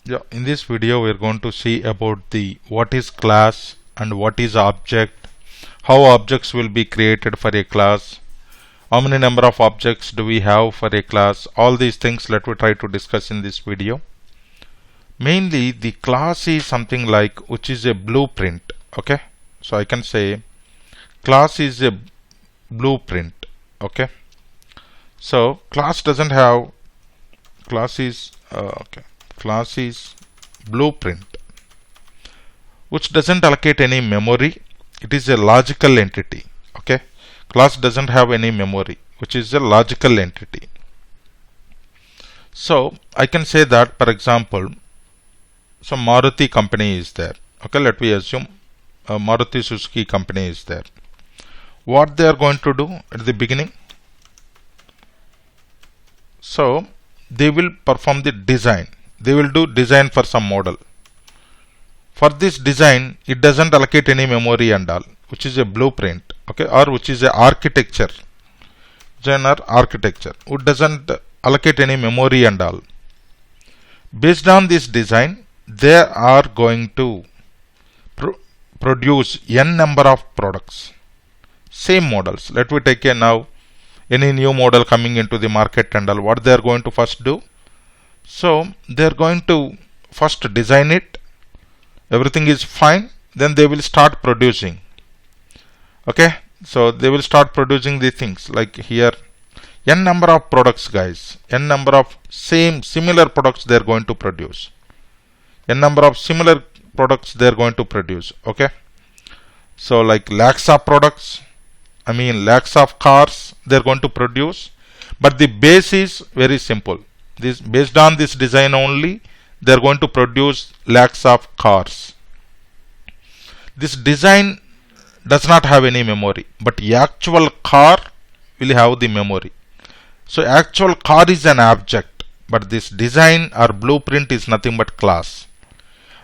Yeah, in this video we're going to see about the what is class and what is object, how objects will be created for a class, how many number of objects do we have for a class. All these things let me try to discuss in this video. Mainly the class is something like which is a blueprint. Okay, so I can say class is a blueprint. Okay, so class doesn't have class is class is blueprint which doesn't allocate any memory. It is a logical entity. Okay, class doesn't have any memory, which is a logical entity. So I can say that, for example, some Maruti company is there. Okay, let me assume a Maruti Suzuki company is there. What they are going to do at the beginning? So they will perform the design. They will do design for some model. For this design, it doesn't allocate any memory and all, which is a blueprint, okay, or which is a architecture. Designer architecture, which doesn't allocate any memory and all. Based on this design, they are going to produce n number of products, same models. Let me take a now any new model coming into the market and all. What they are going to first do? So they are going to first design it. Everything is fine. Then they will start producing. Okay, so they will start producing the things like here n number of products, guys. N number of similar products they are going to produce. N number of similar products they are going to produce. Okay, so like lakhs of products, lakhs of cars they are going to produce, but the base is very simple. This based on this design only they are going to produce lakhs of cars. This design does not have any memory, but the actual car will have the memory. So actual car is an object, but this design or blueprint is nothing but class.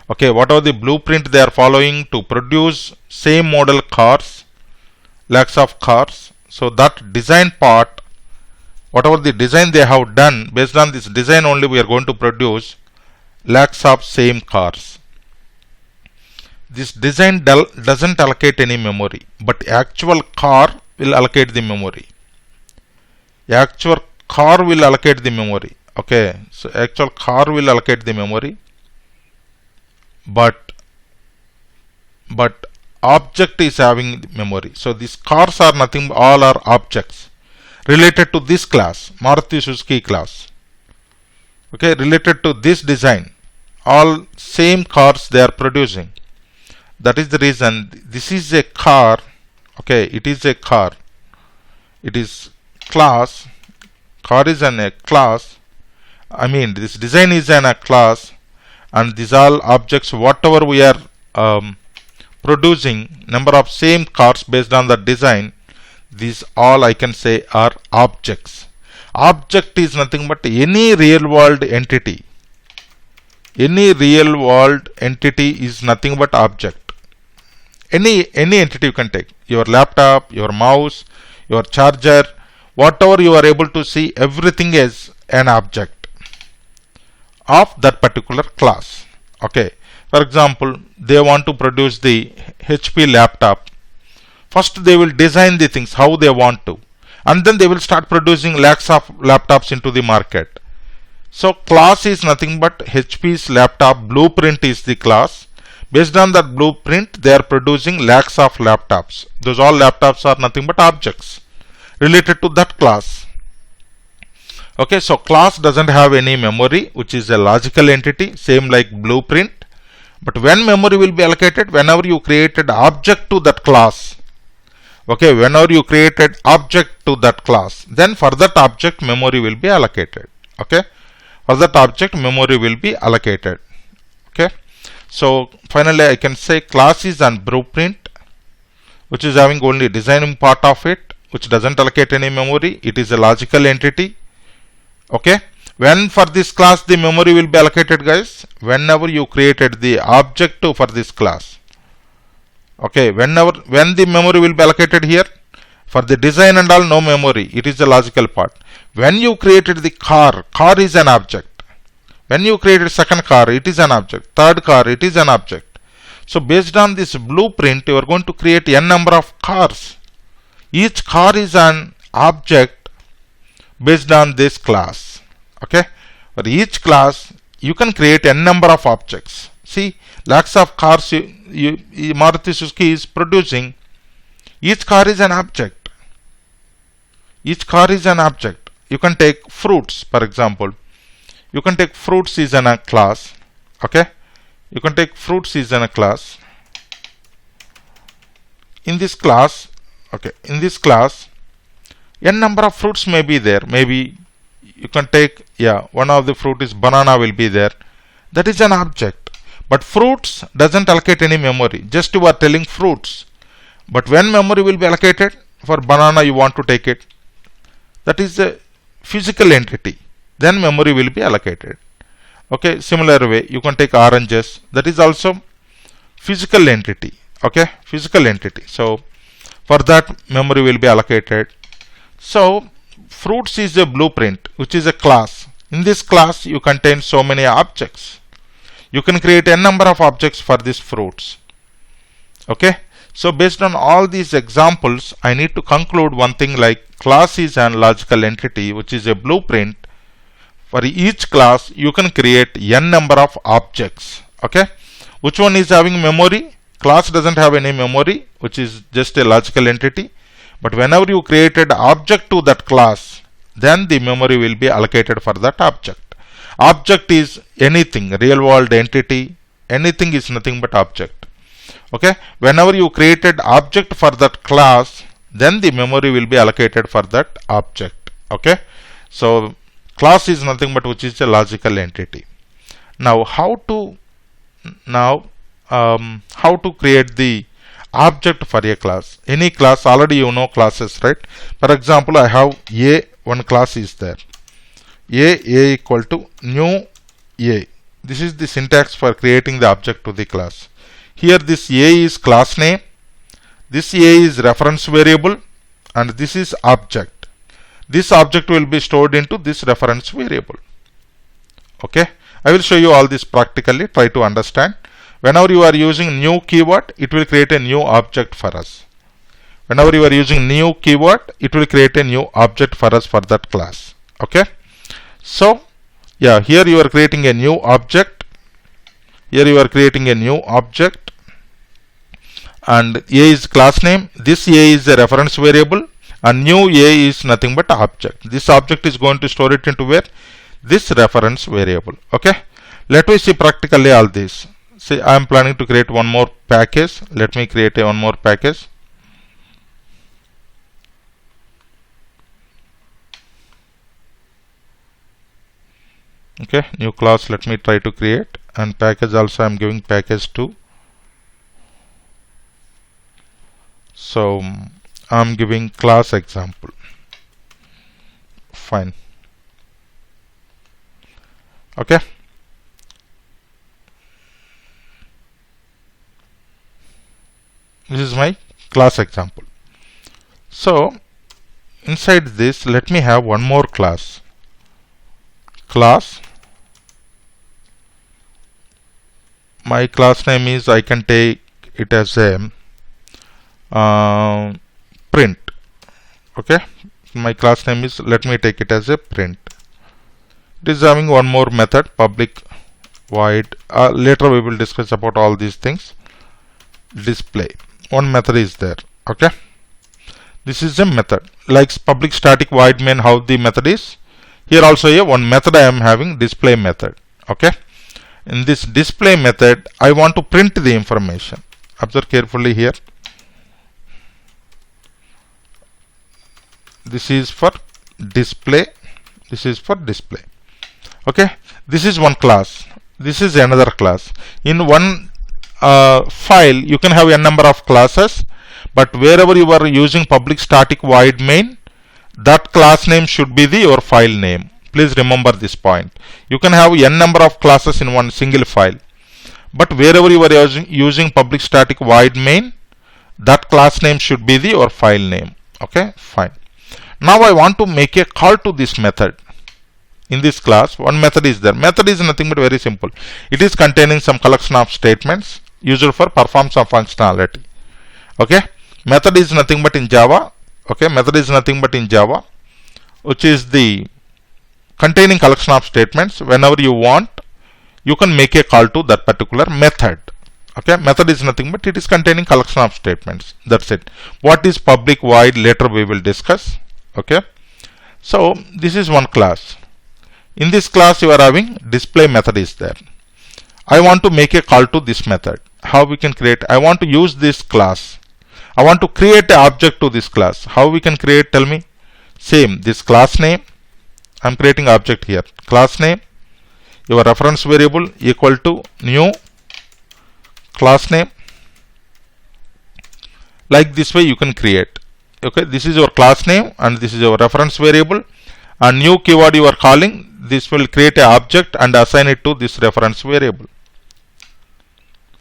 Okay, whatever the blueprint they are following to produce same model cars, lakhs of cars. So that design part, whatever the design they have done, based on this design only we are going to produce lakhs of same cars. This design doesn't allocate any memory, but actual car will allocate the memory. Actual car will allocate the memory. Okay, so actual car will allocate the memory, but object is having the memory. So these cars are nothing, all are objects related to this class, Maruti Suzuki class. Okay, related to this design, all same cars they are producing. That is the reason this is a car. Okay, it is a car. It is class. Car is a class. This design is a class, and these all objects. Whatever we are producing, number of same cars based on the design. These all I can say are objects. Object is nothing but any real world entity. Any real world entity is nothing but object. Any entity you can take. Your laptop, your mouse, your charger, whatever you are able to see, everything is an object of that particular class. Okay. For example, they want to produce the HP laptop. First they will design the things how they want to, and then they will start producing lakhs of laptops into the market. So class is nothing but HP's laptop. Blueprint is the class. Based on that blueprint they are producing lakhs of laptops. Those all laptops are nothing but objects related to that class. Okay, so class doesn't have any memory, which is a logical entity, same like blueprint. But when memory will be allocated? Whenever you created object to that class. Okay, whenever you created object to that class, then for that object memory will be allocated. Okay, for that object memory will be allocated. Okay, so finally I can say class is an blueprint, which is having only designing part of it, which doesn't allocate any memory. It is a logical entity. Okay, when for this class the memory will be allocated, guys? Whenever you created the object for this class. Okay, when the memory will be allocated here? For the design and all, no memory. It is the logical part. When you created the car is an object. When you created second car, it is an object. Third car, it is an object. So based on this blueprint, you are going to create n number of cars. Each car is an object based on this class. Okay. For each class, you can create n number of objects. See, lakhs of cars Maruti Suzuki is producing. Each car is an object. Each car is an object. You can take fruits, for example. You can take fruits is in a class. Okay. You can take fruits is in a class. In this class, okay, in this class, n number of fruits may be there. Maybe you can take, one of the fruit is banana will be there. That is an object. But fruits doesn't allocate any memory. Just you are telling fruits. But when memory will be allocated for banana, you want to take it. That is a physical entity. Then memory will be allocated. Okay, similar way, you can take oranges. That is also physical entity. Okay, physical entity. So for that, memory will be allocated. So fruits is a blueprint, which is a class. In this class, you contain so many objects. You can create n number of objects for these fruits. Okay. So based on all these examples, I need to conclude one thing like class is an logical entity, which is a blueprint. For each class, you can create n number of objects. Okay. Which one is having memory? Class doesn't have any memory, which is just a logical entity. But whenever you created object to that class, then the memory will be allocated for that object. Object is anything, real world entity. Anything is nothing but object. Okay. Whenever you created object for that class, then the memory will be allocated for that object. Okay. So class is nothing but which is a logical entity. Now how to create the object for a class? Any class, already you know classes, right? For example, I have a, one class is there. A equal to new a. This is the syntax for creating the object to the class. Here this a is class name, this a is reference variable, and this is object. This object will be stored into this reference variable. Okay. I will show you all this practically. Try to understand. Whenever you are using new keyword, it will create a new object for us. Whenever you are using new keyword, it will create a new object for us for that class. Okay. So, here you are creating a new object. Here you are creating a new object. And a is class name. This a is a reference variable. And new a is nothing but object. This object is going to store it into where? This reference variable. Okay. Let me see practically all this. See, I am planning to create one more package. Let me create one more package. Okay, new class let me try to create, and package also I am giving package 2. So I am giving class example. Fine. Okay. This is my class example. So inside this, let me have one more class. Class. My class name is, I can take it as a print. Okay. My class name is, let me take it as a print. It is having one more method, public void. Later we will discuss about all these things. Display. One method is there. Okay. This is a method. Like public static void main, how the method is. Here also one method I am having, display method. Okay. In this display method, I want to print the information. Observe carefully here. This is for display. This is for display. Okay. This is one class. This is another class. In one file, you can have a number of classes, but wherever you are using public static void main, that class name should be your file name. Please remember this point. You can have n number of classes in one single file, but wherever you are using public static void main, that class name should be your file name. Okay, fine. Now I want to make a call to this method. in this class, one method is there. Method is nothing but very simple. It is containing some collection of statements used for perform some functionality. Okay, method is nothing but in Java. Okay, method is nothing but in Java, which is the containing collection of statements. Whenever you want, you can make a call to that particular method. Okay, method is nothing but it is containing collection of statements. That's it. What is public void, later we will discuss. Okay, so this is one class. In this class you are having display method is there. I want to make a call to this method. How we can create? I want to use this class. I want to create an object to this class. How we can create? Tell me. Same, this class name. I'm creating object here. Class name, your reference variable equal to new class name. Like this way you can create. Okay, this is your class name and this is your reference variable, and new keyword you are calling. This will create an object and assign it to this reference variable.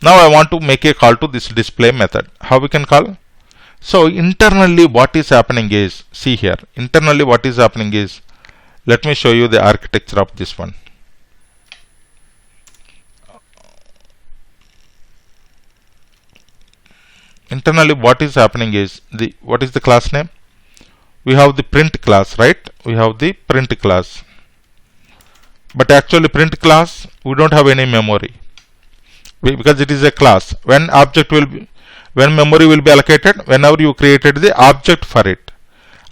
Now I want to make a call to this display method. How we can call? So internally what is happening is, see here, internally what is happening is, let me show you the architecture of this one. Internally what is happening is, what is the class name? We have the print class, right? We have the print class. But actually print class, we don't have any memory. Because it is a class. When memory will be allocated, whenever you created the object for it.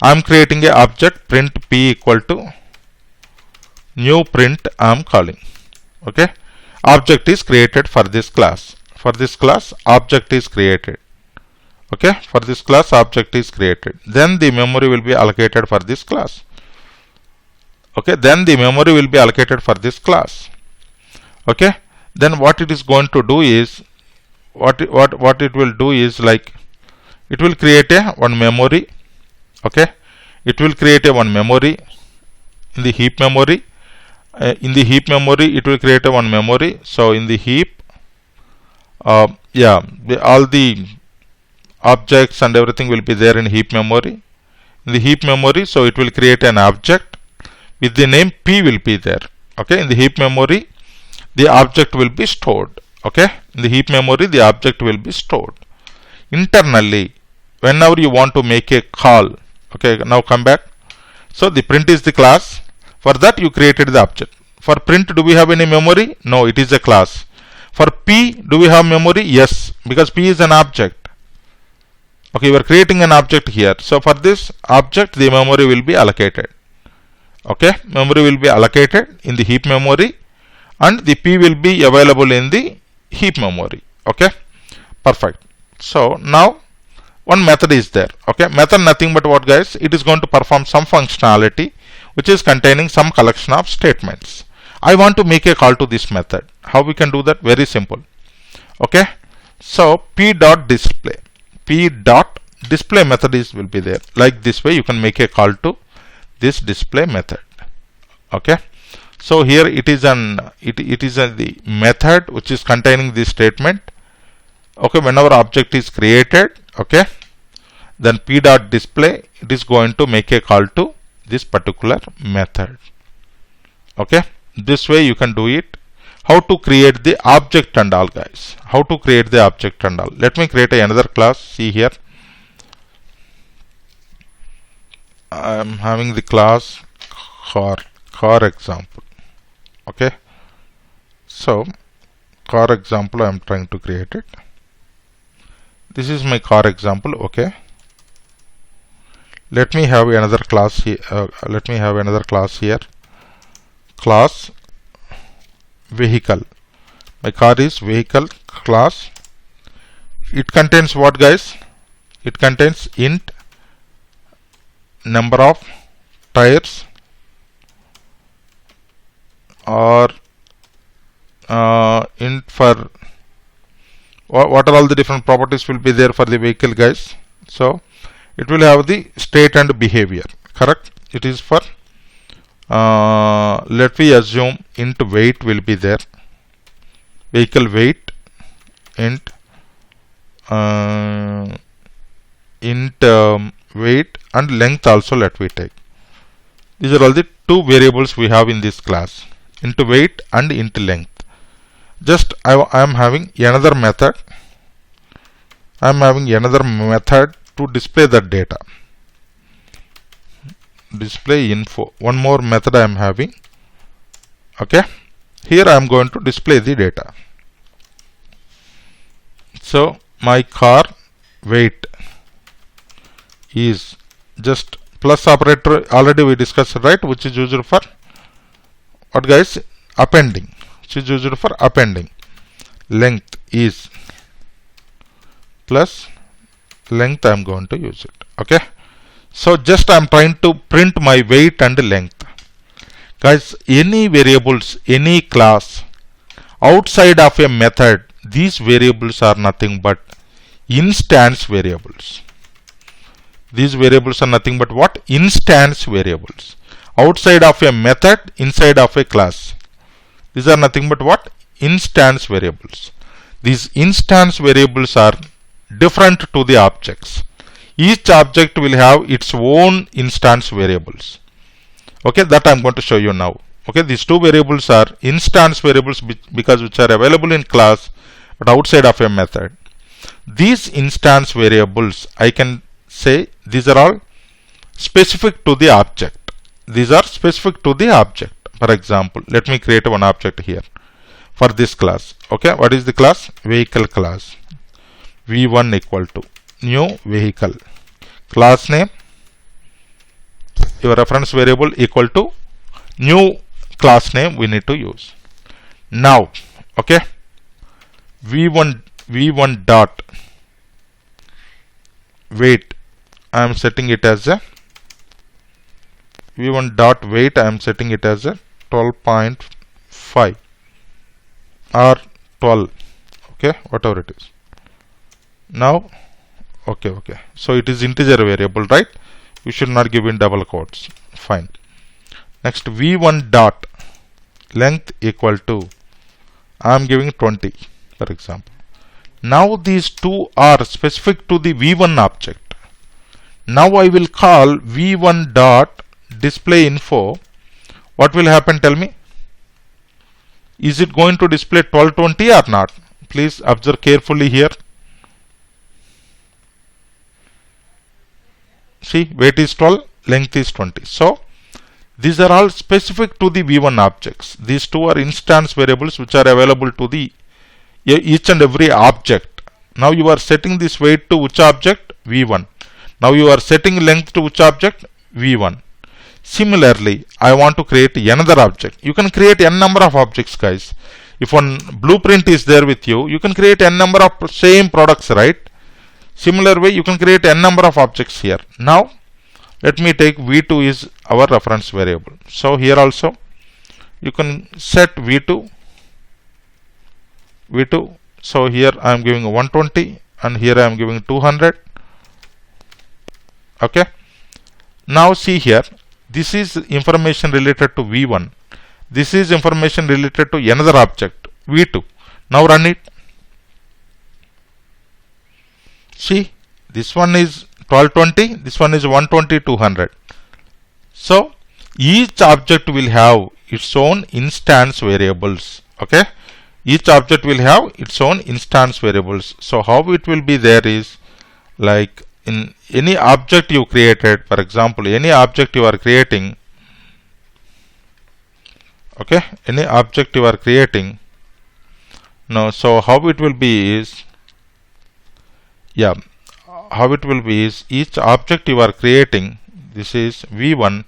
I am creating a object print p equal to new print I am calling. Okay. Object is created for this class. For this class, object is created. Okay. For this class, object is created. Then the memory will be allocated for this class. Okay. Then the memory will be allocated for this class. Okay. Then what it is going to do is, what it will do is, like, it will create a one memory. Okay, it will create a one memory in the heap memory. In the heap memory it will create a one memory. So in the heap, all the objects and everything will be there in heap memory. In the heap memory, so it will create an object with the name p will be there. Okay, in the heap memory the object will be stored. Okay, in the heap memory the object will be stored. Internally, whenever you want to make a call, okay, now come back. So the print is the class. For that you created the object. For print, do we have any memory? No, it is a class. For p, do we have memory? Yes, because p is an object. Okay, you are creating an object here. So for this object the memory will be allocated. Okay, memory will be allocated in the heap memory, and the p will be available in the heap memory. Okay, perfect. So now one method is there. Okay, method nothing but what, guys? It is going to perform some functionality which is containing some collection of statements. I want to make a call to this method. How we can do that? Very simple. Okay, so p.display method will be there. Like this way you can make a call to this display method. Okay, so here it is the method which is containing this statement. Okay, whenever object is created, okay, then p.display, it is going to make a call to this particular method. Okay, this way you can do it. How to create the object and all, guys? How to create the object and all? Let me create another class. See here, I am having the class car example. Okay, so car example I am trying to create it. This is my car example. Okay, let me have another class here. Class vehicle. My car is vehicle class. It contains what, guys? It contains int number of tires, or int for what are all the different properties will be there for the vehicle, guys. So it will have the state and behavior. Correct? It is for let me assume int weight will be there. Vehicle weight, int weight, and length also let me take. These are all the two variables we have in this class, int weight and int length. Just I am having another method. I am having another method to display that data. Display info. One more method I am having. Okay. Here I am going to display the data. So my car weight is just plus operator already we discussed, right, which is used for what, guys? Appending. Which is used for appending. Length is plus length I am going to use it. Okay. So just I am trying to print my weight and length. Guys, any variables, any class outside of a method, these variables are nothing but instance variables. These variables are nothing but what? Instance variables. Outside of a method, inside of a class. These are nothing but what? Instance variables. These instance variables are different to the objects. Each object will have its own instance variables. Okay, that I am going to show you now. Okay, these two variables are instance variables because which are available in class but outside of a method. These instance variables, I can say these are all specific to the object. These are specific to the object. For example, let me create one object here for this class. Okay, what is the class? Vehicle class. V1 equal to new vehicle. Class name, your reference variable equal to new class name we need to use. Now, okay, v1 dot weight, I am setting it as a v1 dot weight, I am setting it as a 12.5 or 12. Okay, whatever it is. Now, okay, so it is integer variable, right? You should not give in double quotes. Fine. Next, v1 dot length equal to, I am giving 20, for example. Now these two are specific to the v1 object. Now I will call v1 dot display info. What will happen? Tell me. Is it going to display 1220 or not? Please observe carefully here. See, weight is 12, length is 20. So these are all specific to the v1 objects. These two are instance variables which are available to the each and every object. Now you are setting this weight to which object? V1. Now you are setting length to which object? V1. Similarly, I want to create another object. You can create n number of objects, guys. If one blueprint is there with you, you can create n number of same products, right? Similar way, you can create n number of objects here. Now, let me take v2 is our reference variable. So here also, you can set v2. So here I am giving 120 and here I am giving 200. Okay. Now see here, this is information related to v1. This is information related to another object, v2. Now run it. See, this one is 1220, this one is 120, 200. So each object will have its own instance variables. Okay, each object will have its own instance variables. So how it will be there is like in any object you created, for example, any object you are creating. Okay, any object you are creating. Now, so how it will be is, yeah, how it will be is each object you are creating, this is v1,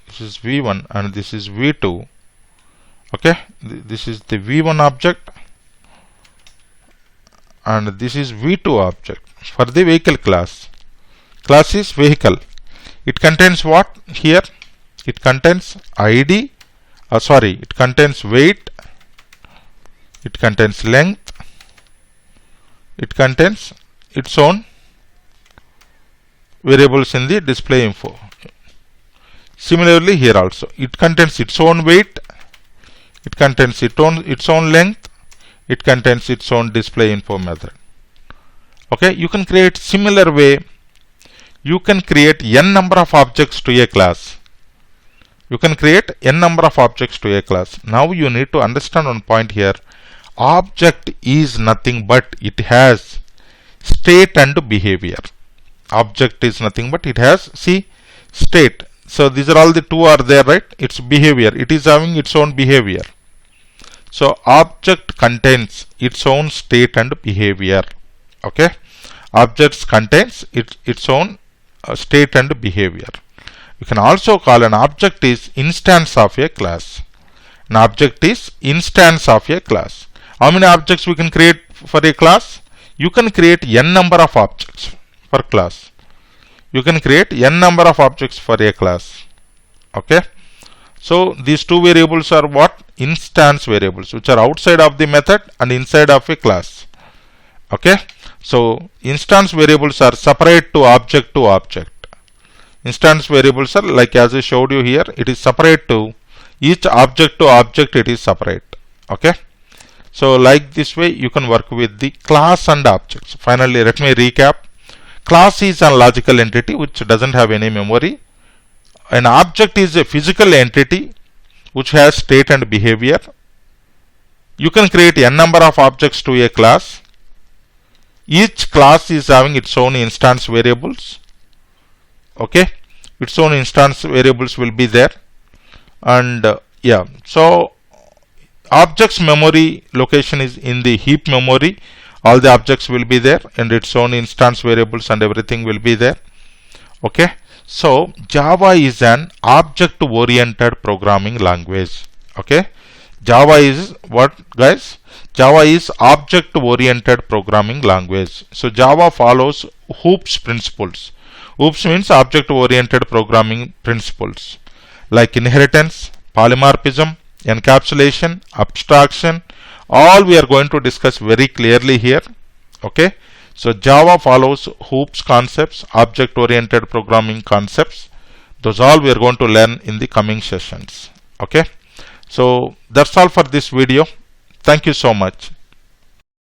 this is v1 and this is v2. Okay, this is the v1 object and this is v2 object for the vehicle class. Class is vehicle. It contains what here? It contains id, it contains weight, it contains length, it contains its own variables in the display info. Similarly here also, it contains its own weight, it contains its own length, it contains its own display info method. Okay, you can create similar way you can create n number of objects to a class. You can create n number of objects to a class. Now you need to understand one point here. Object is nothing but it has state and behavior. Object is nothing but it has, see, state. So these are all the two are there, right? It's behavior. It is having its own behavior. So object contains its own state and behavior. Okay. Objects contains its own state and behavior. You can also call an object is instance of a class. An object is instance of a class. How many objects we can create for a class? You can create n number of objects for class. You can create n number of objects for a class. Okay. So these two variables are what? Instance variables, which are outside of the method and inside of a class. Okay. So instance variables are separate to object to object. Instance variables are like as I showed you here, it is separate to each object to object, it is separate. Okay. So like this way you can work with the class and objects. Finally, let me recap. Class is a logical entity which doesn't have any memory. An object is a physical entity which has state and behavior. You can create n number of objects to a class. Each class is having its own instance variables. Okay, its own instance variables will be there. And yeah, so objects memory location is in the heap memory. All the objects will be there and its own instance variables and everything will be there. Okay. So Java is an object oriented programming language. Okay. Java is what, guys? Java is object oriented programming language. So Java follows hoops principles. Hoops means object oriented programming principles like inheritance, polymorphism, encapsulation, abstraction. All we are going to discuss very clearly here. Okay. So Java follows hoops concepts, object oriented programming concepts. Those all we are going to learn in the coming sessions. Okay. So that's all for this video. Thank you so much.